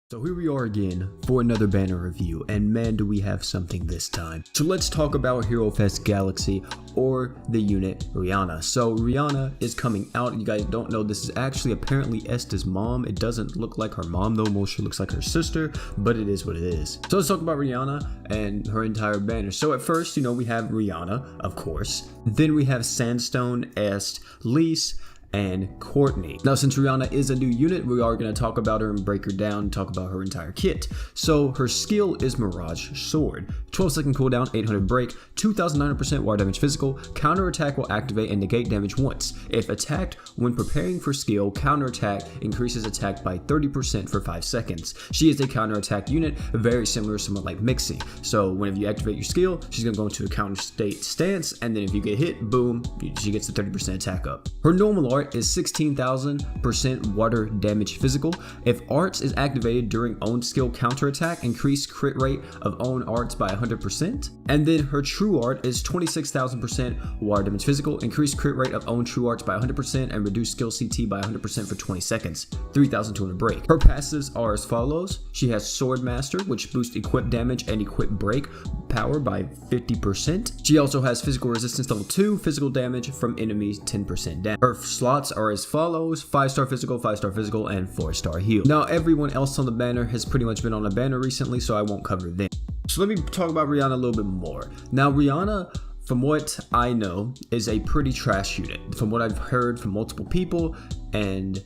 So here we are again for another banner review, and man do we have something this time. So let's talk about Hero Fest Galaxy, or the unit Rihanna. So Rihanna is coming out. You guys don't know, this is actually apparently Esta's mom. It doesn't look like her mom though, more she looks like her sister, but it is what it is. So let's talk about Rihanna and her entire banner. So at first, we have Rihanna, of course. Then we have Sandstone, Est, Lise, and Courtney. Now, since Rihanna is a new unit, we are going to talk about her and break her down and talk about her entire kit. So her skill is Mirage Sword, 12-second cooldown, 800 break, 2900% water damage physical, counter attack will activate and negate damage once. If attacked when preparing for skill, counter attack increases attack by 30% for 5 seconds. She is a counter attack unit, very similar to someone like Mixie. So whenever you activate your skill, she's going to go into a counter state stance, and then if you get hit, boom, she gets the 30% attack up. Her normal art is 16,000% water damage physical. If arts is activated during own skill counter attack, increase crit rate of own arts by 100%. And then her true art is 26,000% water damage physical, increase crit rate of own true arts by 100%, and reduce skill CT by 100% for 20 seconds, 3,200 break. Her passives are as follows. She has Sword Master, which boosts equip damage and equip break power by 50%. She also has physical resistance level 2, physical damage from enemies 10% down. Her slots are as follows: 5-star physical, 5-star physical, and 4-star heal. Now everyone else on the banner has pretty much been on a banner recently, so I won't cover them. So let me talk about Rihanna a little bit more. Now Rihanna, from what I know, is a pretty trash unit. From what I've heard from multiple people and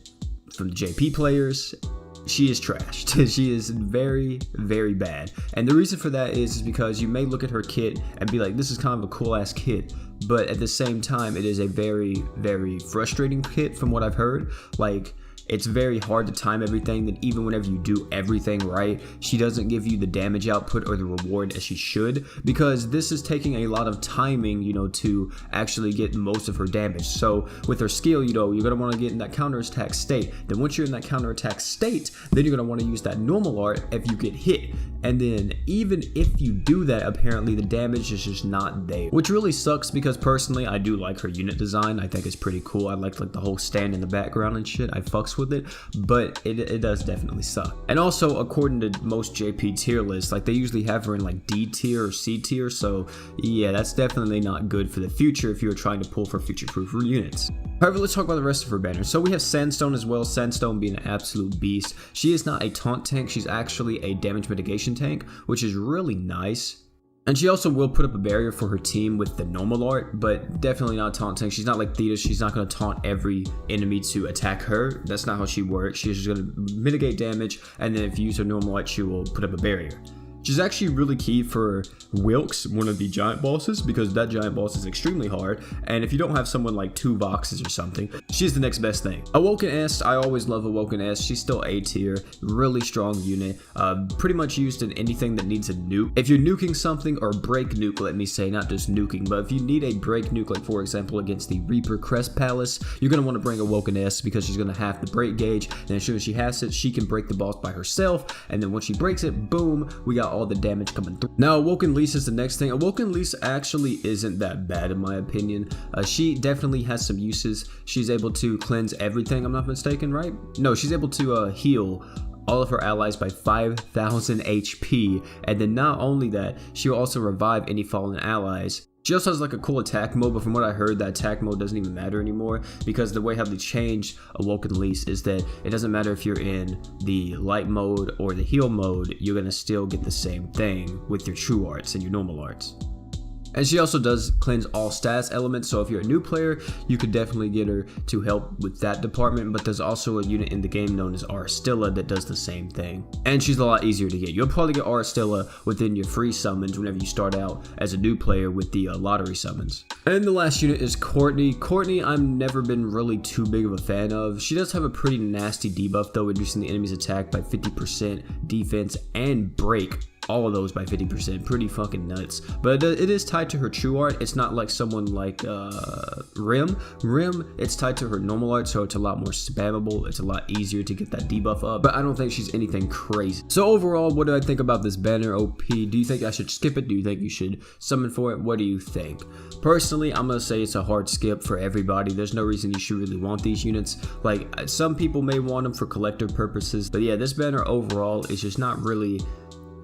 from the JP players, she is trashed. She is very, very bad. And the reason for that is because you may look at her kit and be like, this is kind of a cool ass kit, but at the same time, it is a very, very frustrating kit from what I've heard. Like, it's very hard to time everything, that even whenever you do everything right, she doesn't give you the damage output or the reward as she should, because this is taking a lot of timing, to actually get most of her damage. So with her skill, you're going to want to get in that counter attack state. Then once you're in that counter attack state, then you're going to want to use that normal art if you get hit. And then even if you do that, apparently the damage is just not there, which really sucks, because personally I do like her unit design. I think it's pretty cool. I like the whole stand in the background and shit. I fucks with it, but it does definitely suck. And also, according to most JP tier lists, they usually have her in D tier or C tier, so yeah, that's definitely not good for the future if you're trying to pull for future-proof units. However, let's talk about the rest of her banner. So we have Sandstone as well, Sandstone being an absolute beast. She is not a taunt tank, she's actually a damage mitigation tank, which is really nice. And she also will put up a barrier for her team with the normal art, but definitely not taunt tank. She's not like Theta. She's not going to taunt every enemy to attack her. That's not how she works. She's just going to mitigate damage, and then if you use her normal art, she will put up a barrier. She's actually really key for Wilkes, one of the giant bosses, because that giant boss is extremely hard, and if you don't have someone like 2 Voxes or something, she's the next best thing. Awoken AS, I always love Awoken AS. She's still A tier, really strong unit, pretty much used in anything that needs a nuke. If you're nuking something, or break nuke, let me say, not just nuking, but if you need a break nuke, like for example against the Reaper Crest Palace, you're going to want to bring Awoken AS, because she's going to have the break gauge, and as soon as she has it, she can break the boss by herself, and then once she breaks it, boom, we got all the damage coming through. Now Awoken Lise is the next thing. Awoken Lise actually isn't that bad in my opinion. She definitely has some uses. She's able to cleanse everything, I'm not mistaken, right? No, she's able to heal all of her allies by 5,000 HP, and then not only that, she'll also revive any fallen allies. She also has a cool attack mode, but from what I heard, that attack mode doesn't even matter anymore, because the way how they changed Awoken Lise is that it doesn't matter if you're in the light mode or the heal mode, you're going to still get the same thing with your true arts and your normal arts. And she also does cleanse all stats elements, so if you're a new player, you could definitely get her to help with that department, but there's also a unit in the game known as Arstilla that does the same thing. And she's a lot easier to get. You'll probably get Arstilla within your free summons whenever you start out as a new player with the lottery summons. And the last unit is Courtney. Courtney, I've never been really too big of a fan of. She does have a pretty nasty debuff though, reducing the enemy's attack by 50%, defense, and break all of those by 50%. Pretty fucking nuts. But it is tied to her true art. It's not like someone like Rim. It's tied to her normal art, so it's a lot more spammable. It's a lot easier to get that debuff up, but I don't think she's anything crazy. So overall, what do I think about this banner, OP? Do you think I should skip it? Do you think you should summon for it? What do you think? Personally, I'm gonna say it's a hard skip for everybody. There's no reason you should really want these units. Like, some people may want them for collective purposes, but yeah, this banner overall is just not really,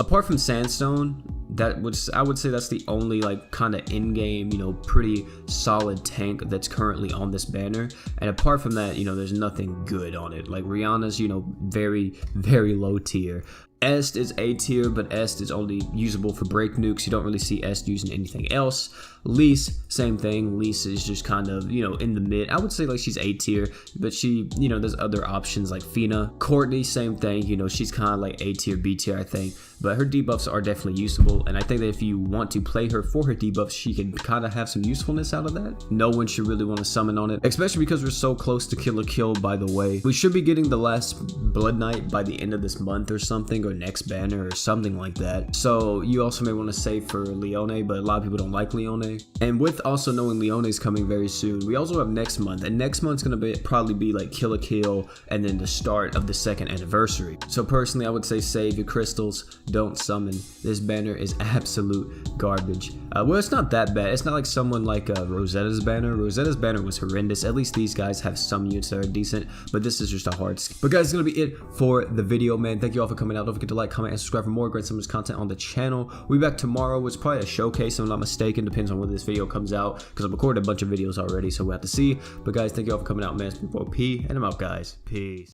apart from Sandstone, I would say that's the only like kind of in-game, you know, pretty solid tank that's currently on this banner. And apart from that, you know, there's nothing good on it. Like Rihanna's, you know, very low tier. Est is A tier, but Est is only usable for break nukes. You don't really see Est using anything else. Lise, same thing. Lise is just kind of, you know, in the mid. I would say like she's A tier, but she, you know, there's other options like Fina. Courtney, same thing. You know, she's kind of like A tier, B tier, I think. But her debuffs are definitely usable, and I think that if you want to play her for her debuffs, she can kind of have some usefulness out of that. No one should really want to summon on it, especially because we're so close to kill a kill, by the way. We should be getting the last Blood Knight by the end of this month or something, or next banner or something like that. So you also may want to save for Leone, but a lot of people don't like Leone. And with also knowing Leone's coming very soon, we also have next month, and next month's gonna probably be like kill a kill and then the start of the 2nd anniversary. So personally, I would say save your crystals, don't summon. This banner is absolute garbage. Well, it's not that bad. It's not like someone like Rosetta's banner. Rosetta's banner was horrendous. At least these guys have some units that are decent, but this is just a hard skip. But guys, it's gonna be it for the video, man. Thank you all for coming out. Don't forget to like, comment, and subscribe for more great summons content on the channel. We'll be back tomorrow. It's probably a showcase, if I'm not mistaken. Depends on when this video comes out, because I've recorded a bunch of videos already, so we'll have to see. But guys, thank you all for coming out, man. It's been OP, and I'm out, guys. Peace.